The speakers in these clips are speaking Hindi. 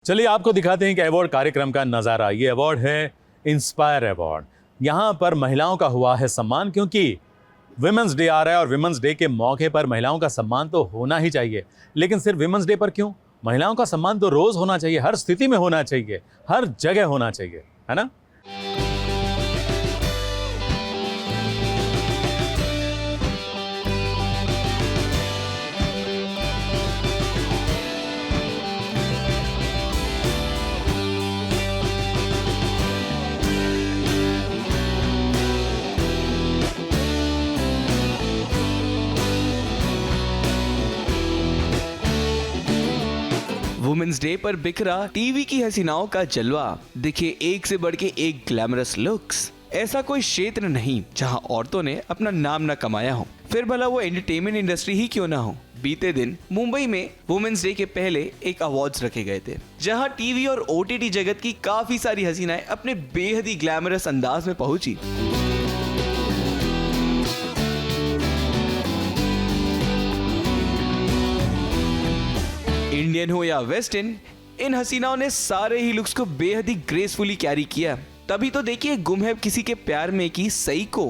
चलिए आपको दिखाते हैं कि अवार्ड कार्यक्रम का नजारा। ये अवार्ड है इंस्पायर अवार्ड। यहाँ पर महिलाओं का हुआ है सम्मान, क्योंकि विमेंस डे आ रहा है और विमेंस डे के मौके पर महिलाओं का सम्मान तो होना ही चाहिए। लेकिन सिर्फ विमेंस डे पर क्यों, महिलाओं का सम्मान तो रोज होना चाहिए, हर स्थिति में होना चाहिए, हर जगह होना चाहिए, है ना। वुमेन्स डे पर बिखरा टीवी की हसीनाओं का जलवा। दिखे एक से बढ़ के एक ग्लैमरस लुक्स। ऐसा कोई क्षेत्र नहीं जहां औरतों ने अपना नाम न कमाया हो, फिर भला वो एंटरटेनमेंट इंडस्ट्री ही क्यों ना हो। बीते दिन मुंबई में वुमेन्स डे के पहले एक अवार्ड्स रखे गए थे, जहां टीवी और ओटीटी जगत की काफी सारी हसीनाएं अपने बेहद ही ग्लैमरस अंदाज में पहुंची। इंडियन हो या वेस्टर्न, इन हसीनाओं ने सारे ही लुक्स को बेहद ही ग्रेसफुली कैरी किया। तभी तो देखिए गुम है किसी के प्यार में की सही को।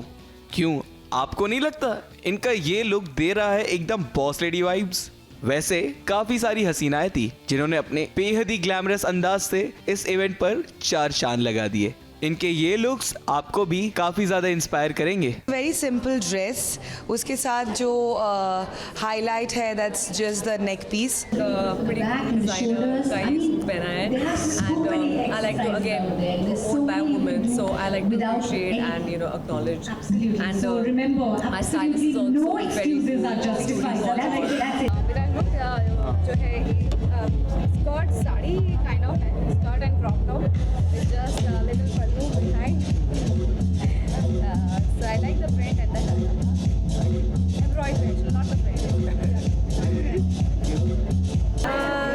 क्यों, आपको नहीं लगता इनका ये लुक दे रहा है एकदम बॉस लेडी वाइब्स? वैसे काफी सारी हसीनाएं थी जिन्होंने अपने बेहद ही ग्लैमरस अंदाज से इस इवेंट पर चार चांद लगा दिए। इनके ये लुक्स आपको भी काफी ज्यादा इंस्पायर करेंगे। वेरी सिंपल ड्रेस, उसके साथ जो हाईलाइट है that's just the neck piece. pretty cool designer का ये सूट पहना है and I like to again owned by a woman, so I like to appreciate and acknowledge and my stylist is also very cool. मेरा लुक जो है स्कर्ट साड़ी काइंड ऑफ है, skirt and crop top with just little pallu behind, so I like the print and the embroidery, not the print.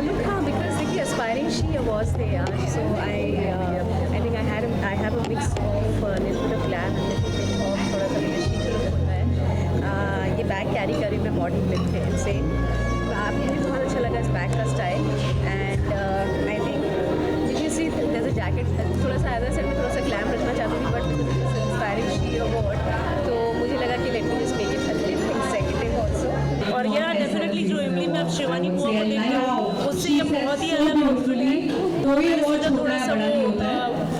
Look, हाँ, because देखिए aspiring she awards थे यार, so I think I have a mix of little bit of glam and little bit of थोड़ा सा मेरा chic look होता है। ये बैग कैरी करी मैं मॉडल लुक थे इनसे, मुझे बहुत अच्छा लगा इस बैग का style and I think you see there a jacket, थोड़ा सा एज आई सेड मैं थोड़ा सा ग्लैम रखना चाहती थी बट इंस्पायरिंग शी अवार्ड, तो मुझे लगा कि let me just make it a little executive also. और ये डेफिनेटली जो इमली में अब शिवानी को देखते हैं उससे ये बहुत ही अलग आउटफिट है। तो ये थोड़ा सा वो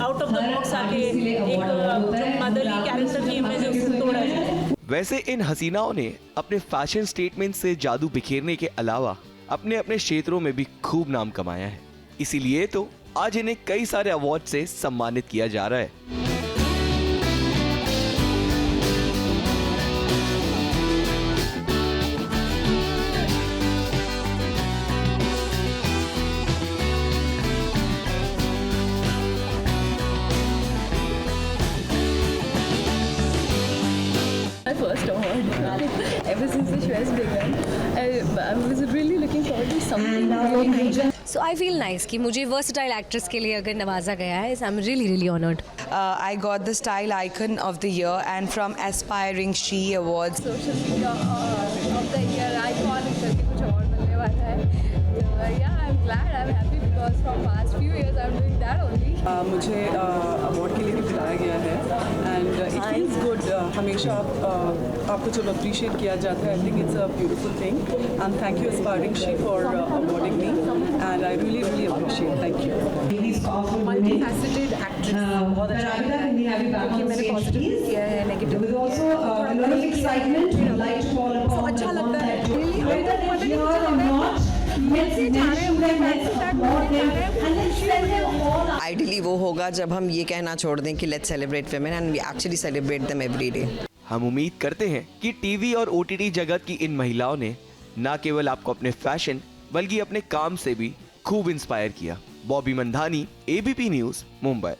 आउट ऑफ द बॉक्स आके एक जो मदरली कैरेक्टर की इमेज है उसको तोड़ा है। वैसे इन हसीनाओं ने अपने फैशन स्टेटमेंट से जादू बिखेरने के अलावा अपने अपने क्षेत्रों में भी खूब नाम कमाया है। इसीलिए तो आज इन्हें कई सारे अवार्ड से सम्मानित किया जा रहा है। My first award. Ever since the show has begun, I was really looking forward to something really major. So I feel nice कि मुझे versatile actress के लिए अगर नवाजा गया है, I'm really honored. I got the style icon of the year and from Aspiring She Awards. Social media of the year icon करके कुछ award मिलने वाला है. Yeah, I'm glad, I'm happy because from past few years I'm doing that only. मुझे अवार्ड के लिए भी बुलाया गया है एंड इट फील्स गुड। हमेशा आपको जब अप्रिशिएट किया जाता है, I think it's a beautiful thing and thank you aspiring she for awarding me and I really appreciate. Thank you. Multifaceted actress बहुत अच्छा लगता है क्योंकि मैंने पॉजिटिव किया है, नेगेटिव तो अच्छा लगता है। आइडियली वो होगा जब हम ये कहना छोड़ दें कि let's celebrate women and we actually celebrate them every day. हम उम्मीद करते हैं कि टीवी और ओटीटी जगत की इन महिलाओं ने न केवल आपको अपने फैशन बल्कि अपने काम से भी खूब इंस्पायर किया। Bobby Mandhani, ABP news, Mumbai.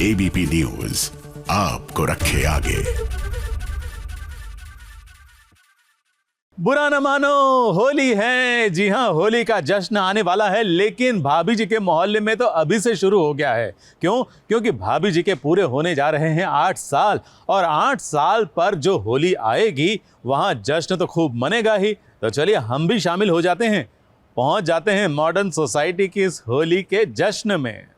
ABP news आपको रखे आगे। बुरा न मानो, होली है। जी हाँ, होली का जश्न आने वाला है, लेकिन भाभी जी के मोहल्ले में तो अभी से शुरू हो गया है। क्यों? क्योंकि भाभी जी के पूरे होने जा रहे हैं 8 साल, और 8 साल पर जो होली आएगी वहाँ जश्न तो खूब मनेगा ही। तो चलिए हम भी शामिल हो जाते हैं, पहुँच जाते हैं मॉडर्न सोसाइटी की इस होली के जश्न में।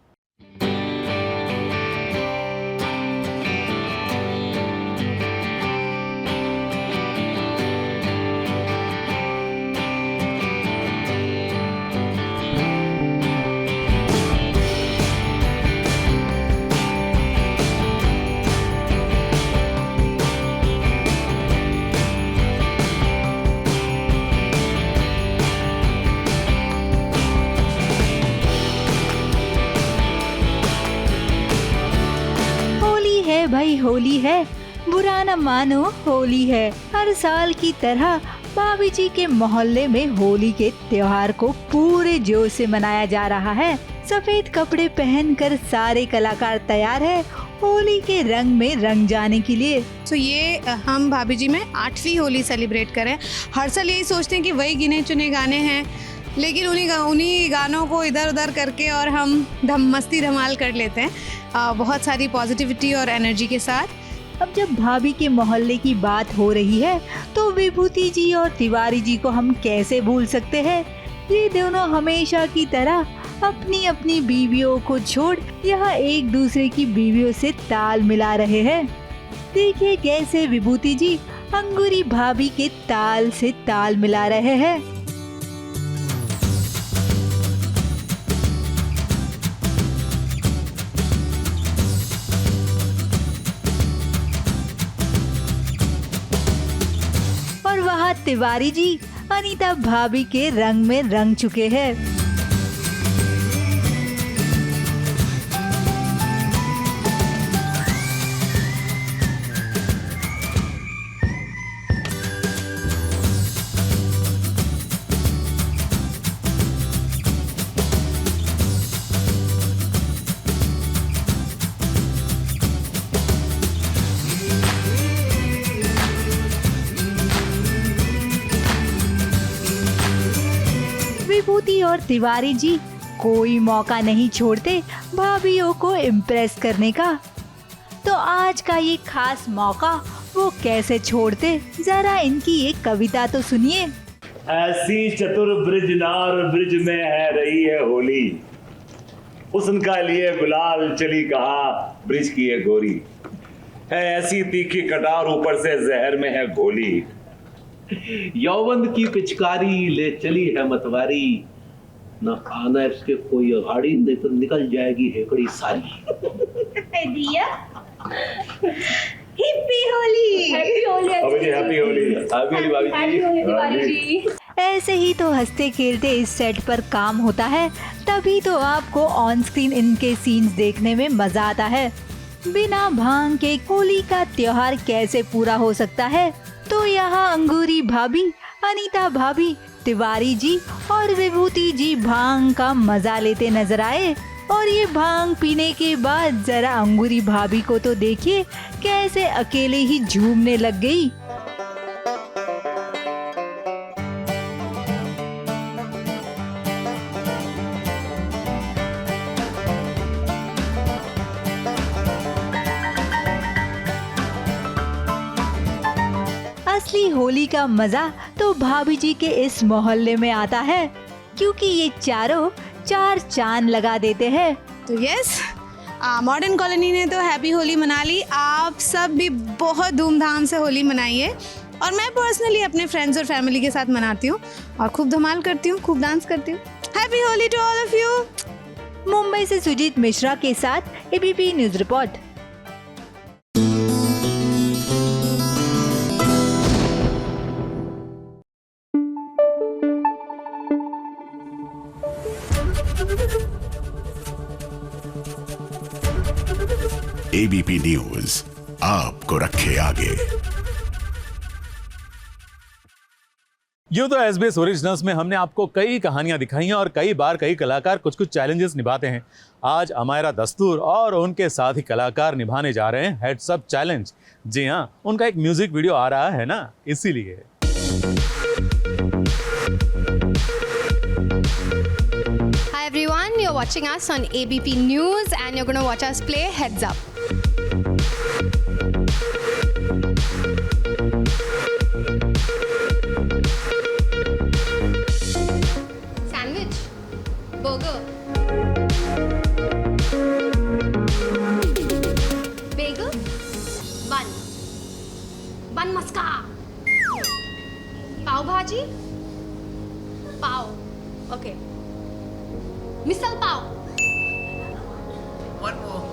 भाई होली है, बुरा न मानो होली है। हर साल की तरह भाभी जी के मोहल्ले में होली के त्योहार को पूरे जोश से मनाया जा रहा है। सफेद कपड़े पहनकर सारे कलाकार तैयार है होली के रंग में रंग जाने के लिए। तो ये हम भाभी जी में 8वीं होली सेलिब्रेट करें। हर साल यही सोचते हैं कि वही गिने चुने गाने हैं, लेकिन उन्हीं गानों को इधर उधर करके और हम मस्ती धमाल कर लेते हैं, बहुत सारी पॉजिटिविटी और एनर्जी के साथ। अब जब भाभी के मोहल्ले की बात हो रही है तो विभूति जी और तिवारी जी को हम कैसे भूल सकते हैं। ये दोनों हमेशा की तरह अपनी अपनी बीवियों को छोड़ यहाँ एक दूसरे की बीवियों से ताल मिला रहे हैं। देखिए कैसे विभूति जी अंगूरी भाभी के ताल से ताल मिला रहे हैं। और वहाँ तिवारी जी अनीता भाभी के रंग में रंग चुके हैं। विभूति और तिवारी जी कोई मौका नहीं छोड़ते भाभीयों को इम्प्रेस करने का। तो आज का ये खास मौका वो कैसे छोड़ते, जरा इनकी एक कविता तो सुनिए। ऐसी चतुर ब्रिज नार ब्रिज में है रही है होली, हुस्न का लिए गुलाल चली कहा ब्रिज की है गोरी, है ऐसी तीखी कटार ऊपर से जहर में है गोली, यौवन की पिचकारी ले चली है मतवारी, न आना इसके कोई अघाड़ी नहीं तो निकल जाएगी हेकड़ी सारी। दिया happy Holi, happy Holi, happy Holi, happy Holi भाभी जी। ऐसे ही तो हंसते खेलते इस सेट पर काम होता है, तभी तो आपको ऑन स्क्रीन इनके सीन्स देखने में मजा आता है। बिना भांग के होली का त्योहार कैसे पूरा हो सकता है। तो यहाँ अंगूरी भाभी, अनीता भाभी, तिवारी जी और विभूति जी भांग का मजा लेते नजर आए। और ये भांग पीने के बाद जरा अंगूरी भाभी को तो देखिए कैसे अकेले ही झूमने लग गई। असली होली का मजा तो भाभी जी के इस मोहल्ले में आता है, क्योंकि ये चारों 4 चांद लगा देते हैं। तो यस, मॉडर्न कॉलोनी ने तो हैप्पी होली मना ली। आप सब भी बहुत धूमधाम से होली मनाइए, और मैं पर्सनली अपने फ्रेंड्स और फैमिली के साथ मनाती हूँ और खूब धमाल करती हूँ, खूब डांस करती हूँ। Happy Holi to all of you. Mumbai से सुजीत मिश्रा के साथ ABP news report. ABP news आपको रखे आगे। यूं तो SBS ओरिजिनल्स में हमने आपको कई कहानियां दिखाई हैं और कई बार कई कलाकार कुछ कुछ चैलेंजेस निभाते हैं। आज अमायरा दस्तूर और उनके साथ ही कलाकार निभाने जा रहे हैं हेड्स अप चैलेंज। जी हाँ, उनका एक म्यूजिक वीडियो आ रहा है ना, इसीलिए। watching us on ABP News and you're going to watch us play Heads Up. Sandwich, burger, bagel, bun maska, pav bhaji, pav, okay, misal pav. One more.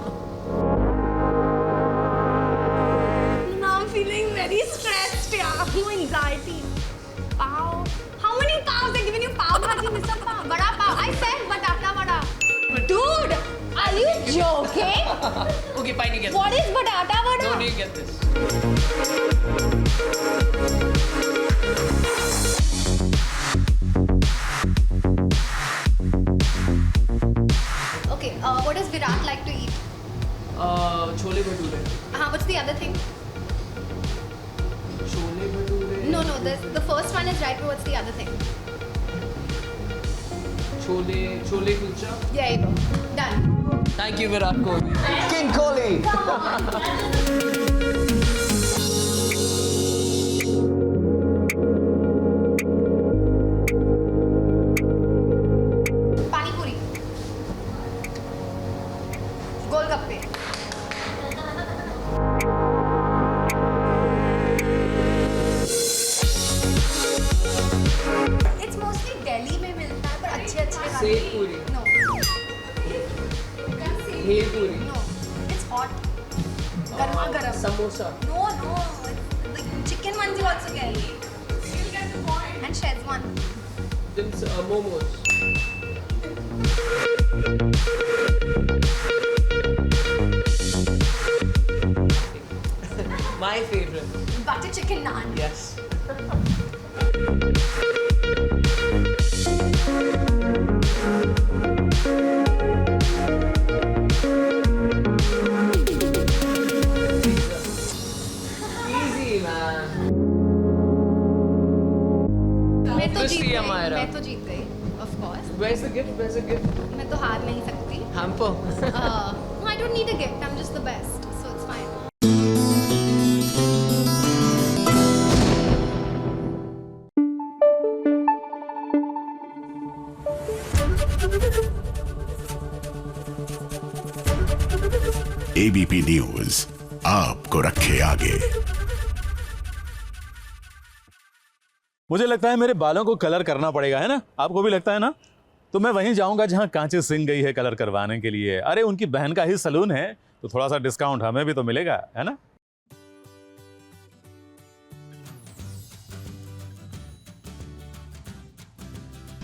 Now I'm feeling very stressed, yeah. Anxiety. Pav. How many pavs they given you? Pav bhaji, misal pav, vada pav. I said batata vada. Dude, are you joking? Okay, fine, you get What is batata vada? No, you get this. Okay, what does Virat like to eat? Chole bhature. What's the other thing? Chole bhature. No, the first one is right, but what's the other thing? Chole kulcha. Yeah, you go. Done. Thank you, Virat Kohli. King Kohli. Pani puri. Golgappe. It's mostly Delhi में मिलता है पर अच्छे वाले. Sev puri. No. Bhel puri. No. It's hot. Garma garam. Samosa. No. The chicken ones you also get. And Shezwan. Then momos. My favorite. Butter chicken naan. Yes. Easy, man. मैं तो जीत गई, of course. Where's the gift? Where's the gift? मैं तो हार नहीं सकती. Hamper. No, I don't need a gift. I'm just the best, so it's fine. ABP news आपको रखे आगे। मुझे लगता है मेरे बालों को कलर करना पड़ेगा, है ना? आपको भी लगता है ना? तो मैं वहीं जाऊंगा जहां कांची सिंह गई है कलर करवाने के लिए। अरे उनकी बहन का ही सलून है, तो थोड़ा सा डिस्काउंट हमें भी तो मिलेगा, है ना?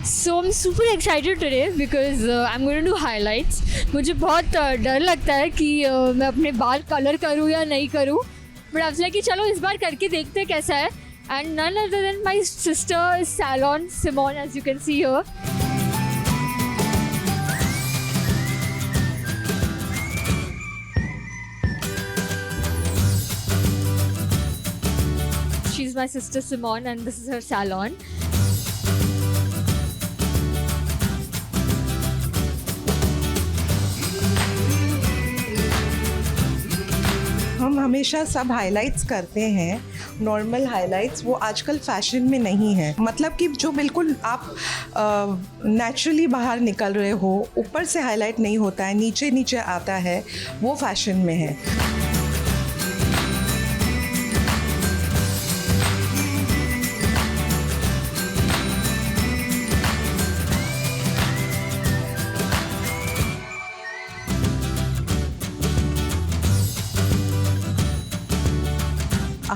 So I'm super excited today because I'm going to do highlights. मुझे बहुत डर लगता है कि मैं अपने बाल कलर करूँ या नहीं करूँ, बट आई वाज लाइक कि चलो इस बार करके देखते हैं कैसा है. And none other than my sister's salon, Simone, as you can see here. She's my sister Simone and this is her salon. हम हमेशा सब हाइलाइट्स करते हैं, नॉर्मल हाइलाइट्स, वो आजकल फैशन में नहीं है. मतलब कि जो बिल्कुल आप नेचुरली बाहर निकल रहे हो, ऊपर से हाईलाइट नहीं होता है, नीचे नीचे आता है, वो फैशन में है.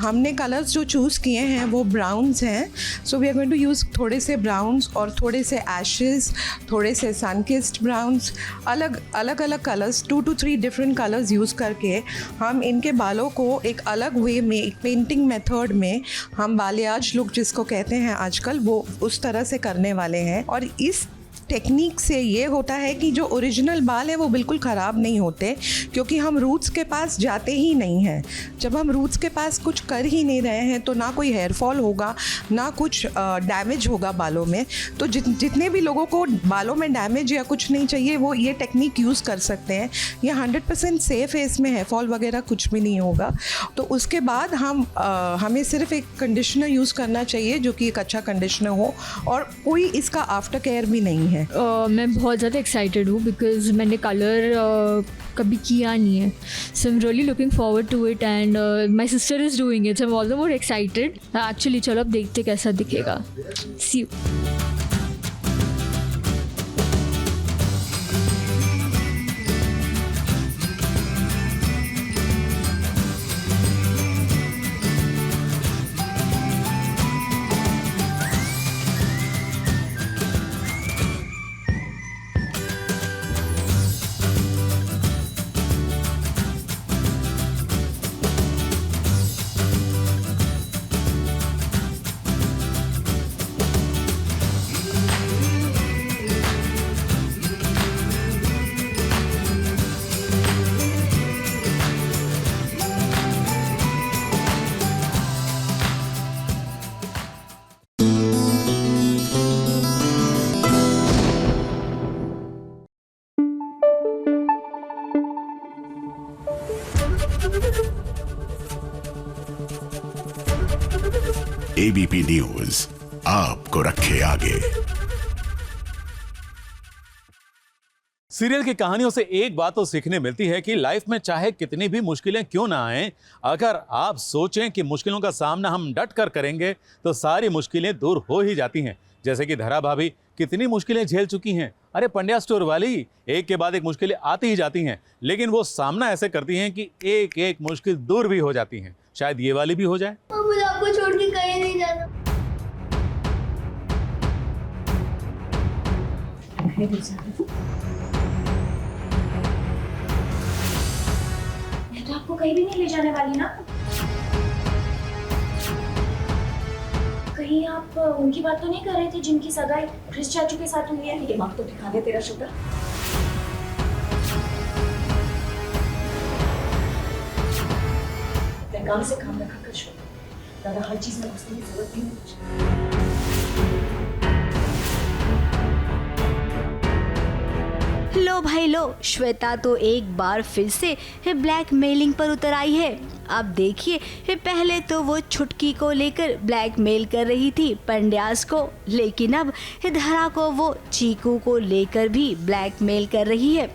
हमने कलर्स जो चूज़ किए हैं वो ब्राउन्स हैं. So we are going to use थोड़े से ब्राउन्स और थोड़े से एशेस, थोड़े से सनकिस्ड ब्राउन्स, अलग अलग colours, 2 to 3 different colours use करके हम इनके बालों को एक अलग वे में, एक पेंटिंग मेथड में, हम बालियाज लुक जिसको कहते हैं आजकल, वो उस तरह से करने वाले हैं. और इस टेक्निक से ये होता है कि जो ओरिजिनल बाल है वो बिल्कुल ख़राब नहीं होते, क्योंकि हम रूट्स के पास जाते ही नहीं हैं। जब हम रूट्स के पास कुछ कर ही नहीं रहे हैं तो ना कोई हेयर फॉल होगा, ना कुछ डैमेज होगा बालों में। तो जितने भी लोगों को बालों में डैमेज या कुछ नहीं चाहिए वो ये टेक्निक यूज़ कर सकते हैं। ये 100% सेफ़ है, इसमें हेयर फॉल वगैरह कुछ भी नहीं होगा। तो उसके बाद हमें सिर्फ एक कंडीशनर यूज़ करना चाहिए जो कि एक अच्छा कंडीशनर हो, और कोई इसका आफ्टर केयर भी नहीं है। मैं बहुत ज़्यादा एक्साइटेड हूँ बिकॉज मैंने कलर कभी किया नहीं है, so I am really looking forward to it and my sister is doing it, so I am also more excited actually. चलो अब देखते कैसा दिखेगा। सी यू। एबीपी न्यूज आपको रखे आगे। सीरियल की कहानियों से एक बात तो सीखने मिलती है कि लाइफ में चाहे कितनी भी मुश्किलें क्यों ना आएं, अगर आप सोचें कि मुश्किलों का सामना हम डट कर करेंगे तो सारी मुश्किलें दूर हो ही जाती हैं। जैसे कि धरा भाभी कितनी मुश्किलें झेल चुकी हैं। अरे पंड्या स्टोर वाली, एक के बाद एक मुश्किलें आती ही जाती हैं, लेकिन वो सामना ऐसे करती हैं कि एक एक मुश्किल दूर भी हो जाती हैं। शायद ये वाली भी हो जाए। मुझे आपको छोड़ के कहीं नहीं जाना। मैं तो आपको कहीं भी नहीं ले जाने वाली ना। कहीं आप उनकी बात तो नहीं कर रहे थे जिनकी सगाई क्रिस चाचू के साथ हुई है? दिमाग तो ठिकाने तेरा शुगर। काम से काम रखा कर श्वेता, दादा हर चीज में घुसने की जरूरत नहीं है मुझे। लो भाई लो, श्वेता तो एक बार फिर से ब्लैकमेलिंग पर उतर आई है। अब देखिए, पहले तो वो छुटकी को लेकर ब्लैकमेल कर रही थी पंड्यास को, लेकिन अब धरा को वो चीकू को लेकर भी ब्लैकमेल कर रही है।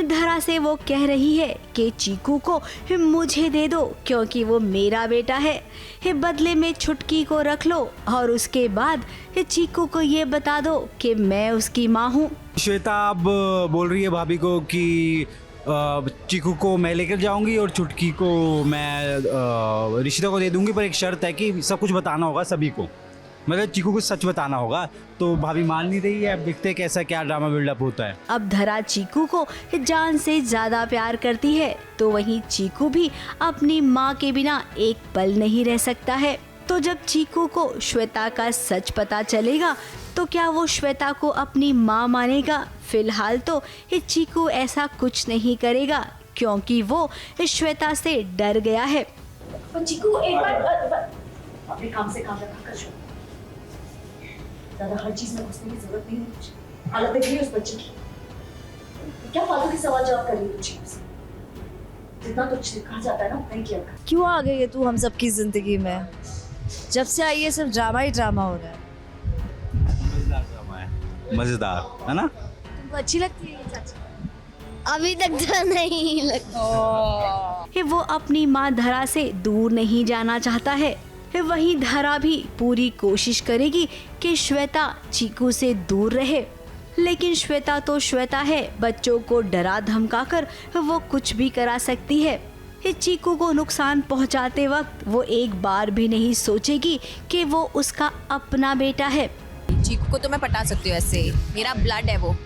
धरा से वो कह रही है कि चीकू को मुझे दे दो क्योंकि वो मेरा बेटा है, बदले में छुटकी को रख लो और उसके बाद चीकू को ये बता दो कि मैं उसकी माँ हूँ। श्वेता अब बोल रही है भाभी को कि चीकू को मैं लेकर जाऊंगी और छुटकी को मैं ऋषिता को दे दूंगी, पर एक शर्त है कि सब कुछ बताना होगा सभी को, मतलब चीकू को सच बताना होगा। तो भाभी मान नहीं रही है। अब देखते हैं कैसा क्या ड्रामा बिल्डअप होता है। अब धरा चीकू को जान से ज्यादा प्यार करती है, तो वहीं चीकू भी अपनी माँ के बिना एक पल नहीं रह सकता है। तो जब चीकू को श्वेता का सच पता चलेगा तो क्या वो श्वेता को अपनी माँ मानेगा? फिलहाल तो चीकू ऐसा कुछ नहीं करेगा क्योंकि वो श्वेता से डर गया है। चीकू एक बार अपने काम से काम रखा कर श्वेता, दादा हर चीज में घुसने की जरूरत नहीं है मुझे। हालत देख रही है उस बच्चे की, क्या फालतू के सवाल जवाब कर रही है चीकू से? जितना तो कहा जाता है ना उतना ही किया कर। क्यों आ गई है तू हम सबकी जिंदगी में? जब से आई है सिर्फ ड्रामा ही ड्रामा हो रहा है। मजेदार ड्रामा है, मजेदार है ना? तुमको अच्छी लगती है ये चाची? अभी तक तो नहीं लगता। वो अपनी माँ धरा से दूर नहीं जाना चाहता है। वहीं धरा भी पूरी कोशिश करेगी कि श्वेता चीकू से दूर रहे, लेकिन श्वेता तो श्वेता है, बच्चों को डरा धमकाकर वो कुछ भी करा सकती है। चीकू को नुकसान पहुंचाते वक्त वो एक बार भी नहीं सोचेगी कि वो उसका अपना बेटा है। चीकू को तो मैं पटा सकती हूँ, ऐसे मेरा ब्लड है वो।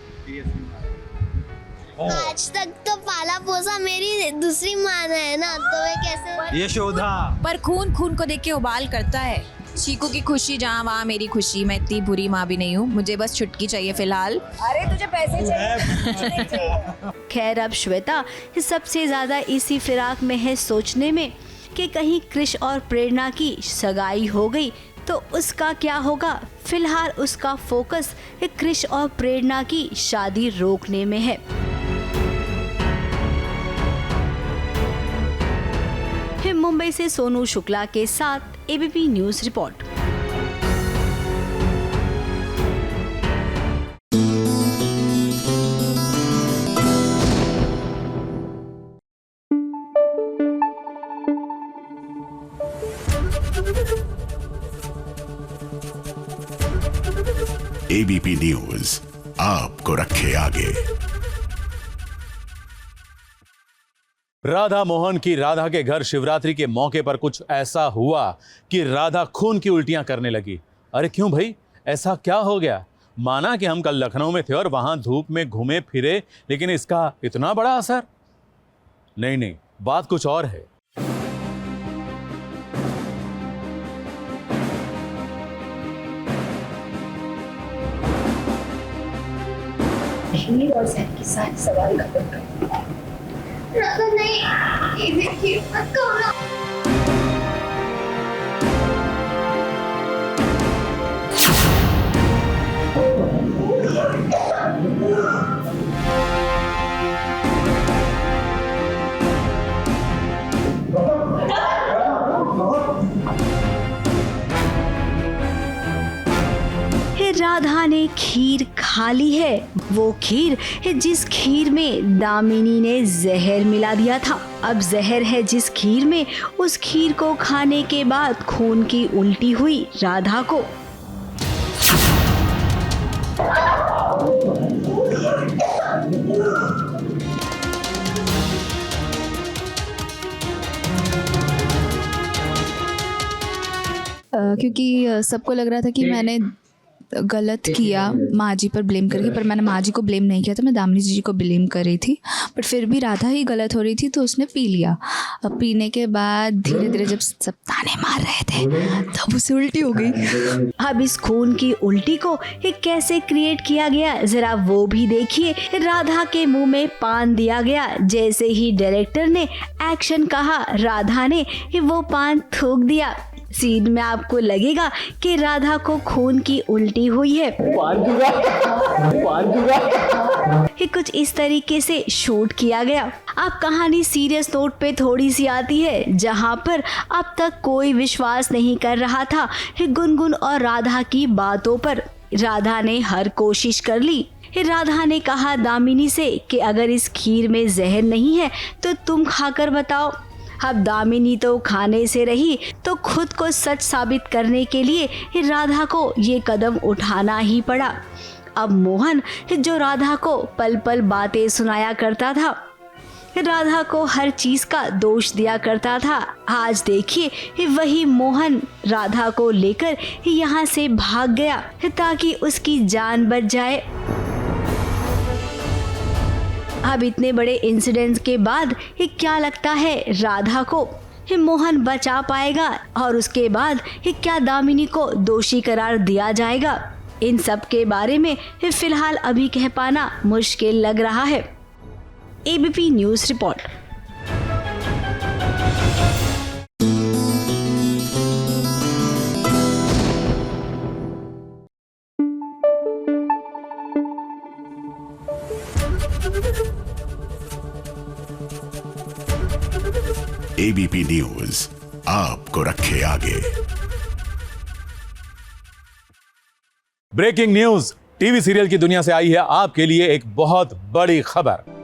आज तक तो पाला पोसा मेरी दूसरी माँ है ना, तो मैं कैसे? यशोदा। पर खून खून को देख के उबाल करता है। चीकू की खुशी जहाँ वहाँ मेरी खुशी। मैं इतनी बुरी माँ भी नहीं हूँ, मुझे बस छुटकी चाहिए फिलहाल। अरे तुझे पैसे चाहिए। खैर अब श्वेता सबसे ज़्यादा इसी फिराक में है सोचने में कि कहीं कृष और प्रेरणा की सगाई हो गई तो उसका क्या होगा। फिलहाल उसका फोकस कृष और प्रेरणा की शादी रोकने में है। मुंबई से सोनू शुक्ला के साथ ABP news report. ABP news आपको रखे आगे। राधा मोहन की राधा के घर शिवरात्रि के मौके पर कुछ ऐसा हुआ कि राधा खून की उल्टियां करने लगी। अरे क्यों भाई, ऐसा क्या हो गया? माना कि हम कल लखनऊ में थे और वहां धूप में घूमे फिरे, लेकिन इसका इतना बड़ा असर? नहीं, बात कुछ और है। और सैन की सारी सवाल खत्म कर। राधा नहीं, ये देखिए मत करो। राधा ने खीर खा ली है, वो खीर है जिस खीर में दामिनी ने जहर मिला दिया था। अब जहर है जिस खीर में, उस खीर को खाने के बाद खून की उल्टी हुई राधा को। क्योंकि सबको लग रहा था कि मैंने गलत किया माँ जी पर ब्लेम करके, पर मैंने माँ जी को ब्लेम नहीं किया था, मैं दामिनी जी को ब्लेम कर रही थी। बट फिर भी राधा ही गलत हो रही थी तो उसने पी लिया। अब पीने के बाद धीरे धीरे जब सब ताने मार रहे थे तब उसे उल्टी हो गई। अब इस खून की उल्टी को कैसे क्रिएट किया गया जरा वो भी देखिए। राधा के मुंह में पान दिया गया, जैसे ही डायरेक्टर ने एक्शन कहा राधा ने वो पान थूक दिया। सीन में आपको लगेगा कि राधा को खून की उल्टी हुई है। ये कुछ इस तरीके से शूट किया गया। अब कहानी सीरियस नोट पे थोड़ी सी आती है, जहां पर अब तक कोई विश्वास नहीं कर रहा था गुनगुन और राधा की बातों पर। राधा ने हर कोशिश कर ली। राधा ने कहा दामिनी से कि अगर इस खीर में जहर नहीं है तो तुम खाकर बताओ। अब दामिनी तो खाने से रही, तो खुद को सच साबित करने के लिए राधा को ये कदम उठाना ही पड़ा। अब मोहन, जो राधा को पल पल बातें सुनाया करता था, राधा को हर चीज का दोष दिया करता था, आज देखिए वही मोहन राधा को लेकर यहाँ से भाग गया ताकि उसकी जान बच जाए। अब इतने बड़े इंसिडेंट्स के बाद क्या लगता है राधा को मोहन बचा पाएगा, और उसके बाद क्या दामिनी को दोषी करार दिया जाएगा? इन सब के बारे में फिलहाल अभी कह पाना मुश्किल लग रहा है। ABP news report. ABP news आपको रखे आगे। ब्रेकिंग न्यूज, टीवी सीरियल की दुनिया से आई है आपके लिए एक बहुत बड़ी खबर।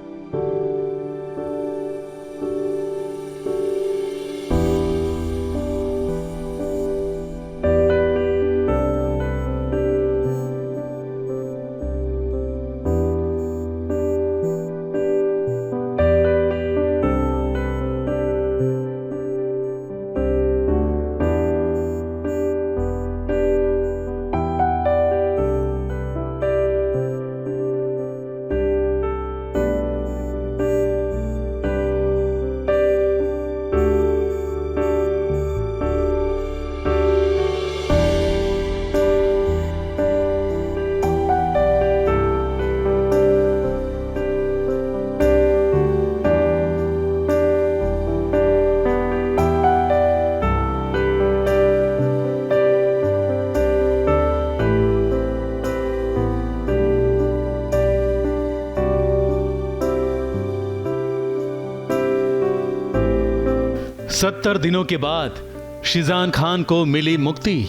70 दिनों के बाद शिजान खान को मिली मुक्ति,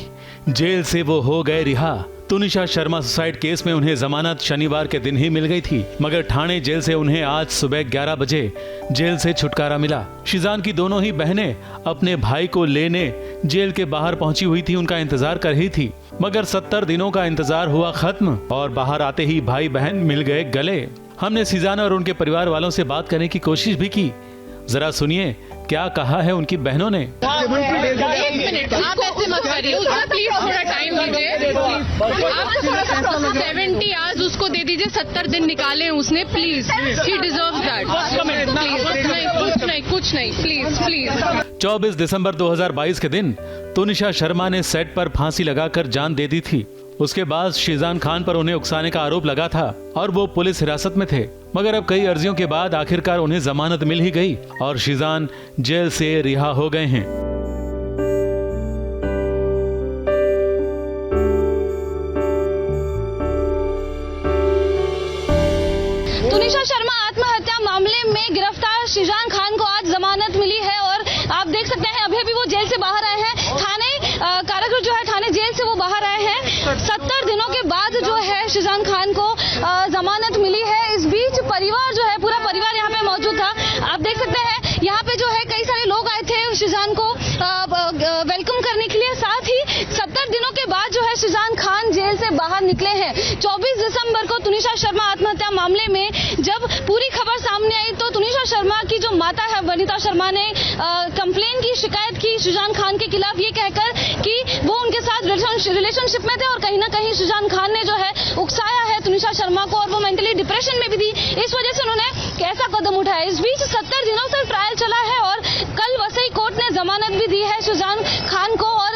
जेल से वो हो गए रिहा। तुनिशा शर्मा सुसाइड केस में उन्हें जमानत शनिवार के दिन ही मिल गई थी, मगर ठाणे जेल से उन्हें आज सुबह 11 बजे जेल से छुटकारा मिला। शिजान की दोनों ही बहनें अपने भाई को लेने जेल के बाहर पहुंची हुई थी, उनका इंतजार कर रही थी, मगर 70 दिनों का इंतजार हुआ खत्म और बाहर आते ही भाई बहन मिल गए गले। हमने शिजान और उनके परिवार वालों से बात करने की कोशिश भी की, जरा सुनिए क्या कहा है उनकी बहनों ने। एक मिनट, आप ऐसे मत करिए, उसका प्लीज थोड़ा टाइम दीजिए। आप थोड़ा सा 70 आवर्स उसको दे दीजिए, 70 दिन निकाले उसने, please, he deserves that. Please, कुछ नहीं, प्लीज प्लीज। 24 दिसंबर 2022 के दिन तुनिशा शर्मा ने सेट पर फांसी लगाकर जान दे दी थी। उसके बाद शिजान खान पर उन्हें उकसाने का आरोप लगा था और वो पुलिस हिरासत में थे, मगर अब कई अर्जियों के बाद आखिरकार उन्हें जमानत मिल ही गई और शिजान जेल से रिहा हो गए हैं। तुनिशा शर्मा आत्महत्या मामले में गिरफ्तार शिजान खान को आज जमानत मिली है और आप देख सकते हैं अभी भी वो जेल से बाहर आए हैं। थाने कारागृह जो है थाने जेल से वो बाहर आए हैं। 70 दिनों के बाद जो है शिजान खान को जमानत मिली है। इस बीच परिवार जो है, पूरा परिवार यहाँ पे मौजूद था। आप देख सकते हैं यहाँ पे जो है कई सारे लोग आए थे शिजान को वेलकम करने के लिए। साथ ही 70 दिनों के बाद जो है शिजान खान जेल से बाहर निकले हैं। 24 दिसंबर को तुनिशा शर्मा आत्महत्या मामले में जब पूरी खबर सामने आई तो तुनिशा शर्मा की जो माता है वनिता शर्मा ने कंप्लेन की, शिकायत की शिजान खान के खिलाफ, ये कहकर कि वो उनके साथ रिलेशनशिप में थे और कहीं ना कहीं शिजान खान ने जो है उकसाया है तुनिशा शर्मा को और वो मेंटली डिप्रेशन में भी थी, इस वजह से उन्होंने कैसा कदम उठाया। इस बीच 70 दिनों से ट्रायल चला है और कल वसई कोर्ट ने जमानत भी दी है शिजान खान को और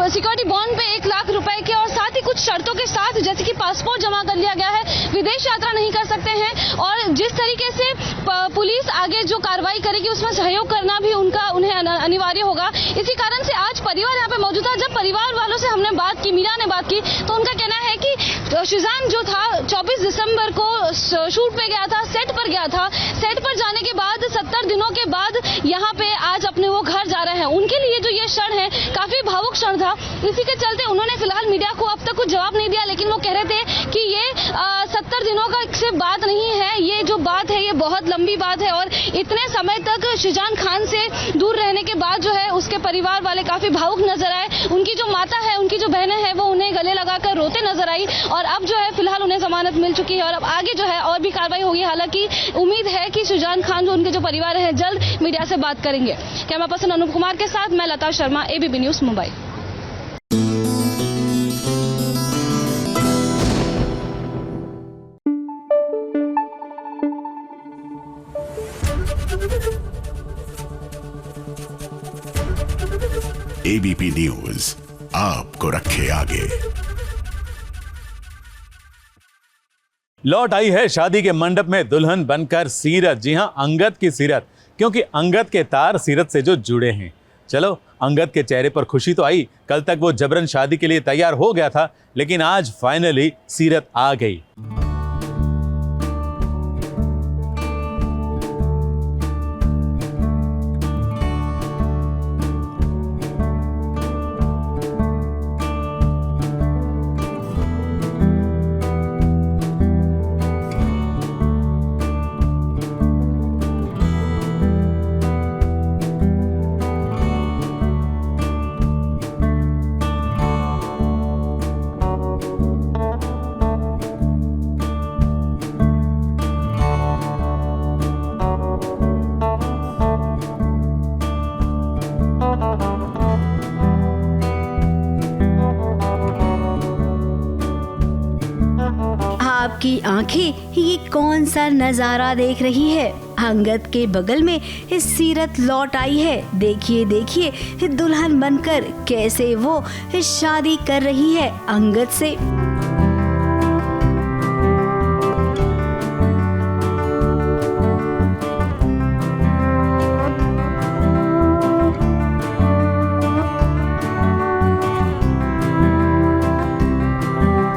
सिक्योरिटी बॉन्ड पे 1 लाख रुपए के और साथ ही कुछ शर्तों के साथ, जैसे कि पासपोर्ट जमा कर लिया गया है, विदेश यात्रा नहीं कर सकते हैं और जिस तरीके से पुलिस आगे जो कार्रवाई करेगी उसमें सहयोग करना भी उन्हें अनिवार्य होगा। इसी कारण से आज परिवार यहाँ पे मौजूद था। जब परिवार वालों से हमने बात की, मीरा ने बात की, तो उनका कहना है कि शिजान जो था 24 दिसंबर को शूट पे गया था, सेट पर गया था। सेट पर जाने के बाद 70 दिनों के बाद यहाँ पे आज अपने वो घर जा रहे हैं। उनके लिए जो ये क्षण है काफी भावुक क्षण था। इसी के चलते उन्होंने फिलहाल मीडिया को अब तक कुछ जवाब नहीं दिया, लेकिन वो कह रहे थे कि ये 70 दिनों का सिर्फ बात नहीं है, ये जो बात है ये बहुत लंबी बात है और इतने समय तक शिजान खान से दूर रहने के बाद जो है उसके परिवार वाले काफी भावुक नजर आए। उनकी जो माता है, उनकी जो बहनें हैं, वो उन्हें गले लगाकर रोते नजर आई और अब जो है फिलहाल उन्हें जमानत मिल चुकी है और अब आगे जो है और भी कार्रवाई होगी। हालांकि उम्मीद है कि शिजान खान जो उनके जो परिवार है जल्द मीडिया से बात करेंगे। कैमरा पर्सन अनूप कुमार के साथ मैं Lata Sharma, ABP news Mumbai. ABP news आपको रखे आगे। लौट आई है शादी के मंडप में दुल्हन बनकर सीरत। जी हां, अंगद की सीरत, क्योंकि अंगद के तार सीरत से जो जुड़े हैं। चलो, अंगद के चेहरे पर खुशी तो आई। कल तक वो जबरन शादी के लिए तैयार हो गया था, लेकिन आज फाइनली सीरत आ गई। आपकी आंखें ये कौन सा नजारा देख रही है? अंगद के बगल में इस सीरत लौट आई है। देखिए देखिए दुल्हन बनकर कैसे वो शादी कर रही है अंगद से।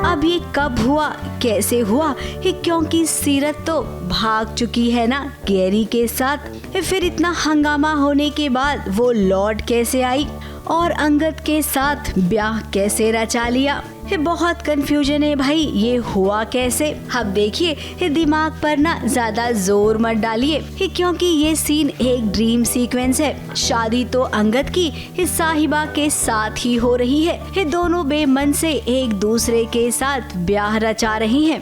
अब ये कब हुआ कैसे हुआ है, क्योंकि सीरत तो भाग चुकी है ना गैरी के साथ। फिर इतना हंगामा होने के बाद वो लौट कैसे आई और अंगद के साथ ब्याह कैसे रचा लिया? बहुत कंफ्यूजन है भाई, ये हुआ कैसे? अब देखिए, दिमाग पर ना ज्यादा जोर मत डालिए, क्योंकि ये सीन एक ड्रीम सीक्वेंस है। शादी तो अंगद की साहिबा के साथ ही हो रही है। दोनों बेमन से एक दूसरे के साथ ब्याह रचा रही हैं।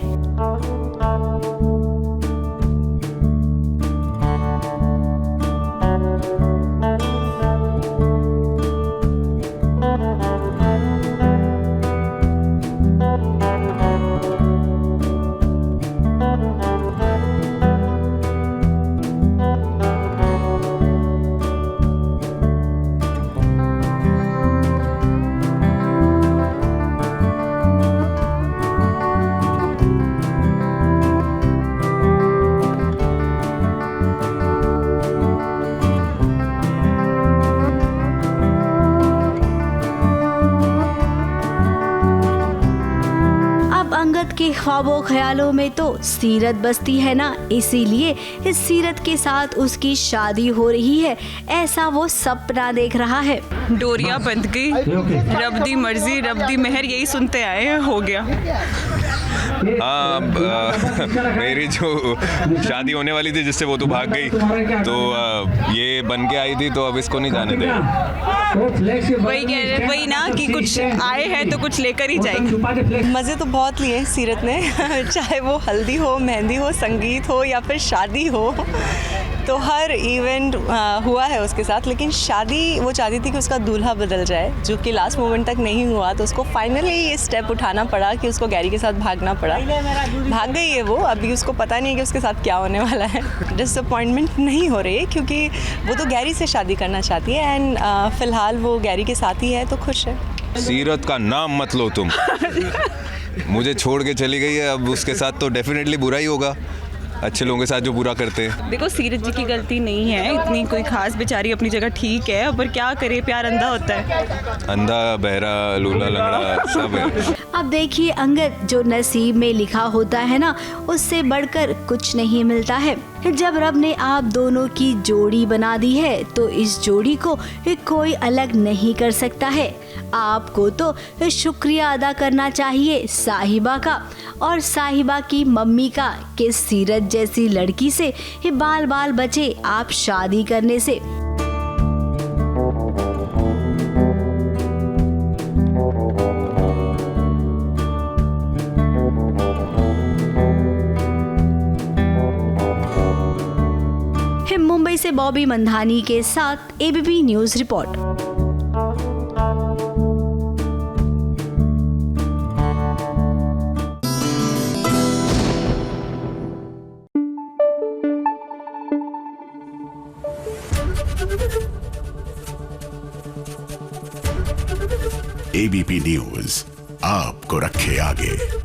के ख्वाबों ख्यालों में तो सीरत बसती है ना, इसीलिए इस सीरत के साथ उसकी शादी हो रही है, ऐसा वो सपना देख रहा है। डोरिया बंध गई, रब दी मर्जी रब दी मेहर, यही सुनते आए हैं, हो गया। हाँ, मेरी जो शादी होने वाली थी जिससे वो तो भाग गई, तो ये बन के आई थी, तो अब इसको नहीं जाने दे। वही ना कि कुछ आए हैं तो कुछ लेकर ही जाएंगे। मज़े तो बहुत लिए सीरत ने, चाहे वो हल्दी हो, मेहंदी हो, संगीत हो या फिर शादी हो, तो हर इवेंट हुआ है उसके साथ। लेकिन शादी वो चाहती थी कि उसका दूल्हा बदल जाए, जो कि लास्ट मोमेंट तक नहीं हुआ, तो उसको फाइनली ये स्टेप उठाना पड़ा कि उसको गैरी के साथ भागना पड़ा। भाग गई है वो, अभी उसको पता नहीं है कि उसके साथ क्या होने वाला है। डिसअपॉइंटमेंट नहीं हो रही है क्योंकि वो तो गैरी से शादी करना चाहती है एंड फ़िलहाल वो गैरी के साथ ही है, तो खुश है। सीरत का नाम मत लो तुम। मुझे छोड़ के चली गई है, अब उसके साथ तो डेफिनेटली बुरा ही होगा, अच्छे लोगों के साथ जो बुरा करते हैं। देखो सीरत जी की गलती नहीं है इतनी, कोई खास, बेचारी अपनी जगह ठीक है, पर क्या करे, प्यार अंधा होता है। अंधा, बहरा, लूला, लंगड़ा सब है। अब देखिए अंगद, जो नसीब में लिखा होता है ना, उससे बढ़कर कुछ नहीं मिलता है। जब रब ने आप दोनों की जोड़ी बना दी है, तो इस जोड़ी को कोई अलग नहीं कर सकता है। आपको तो शुक्रिया अदा करना चाहिए साहिबा का और साहिबा की मम्मी का कि सीरत जैसी लड़की से बाल बाल बचे आप शादी करने से। मुंबई से बॉबी मंधानी के साथ ABP news report. ABP news आपको रखे आगे।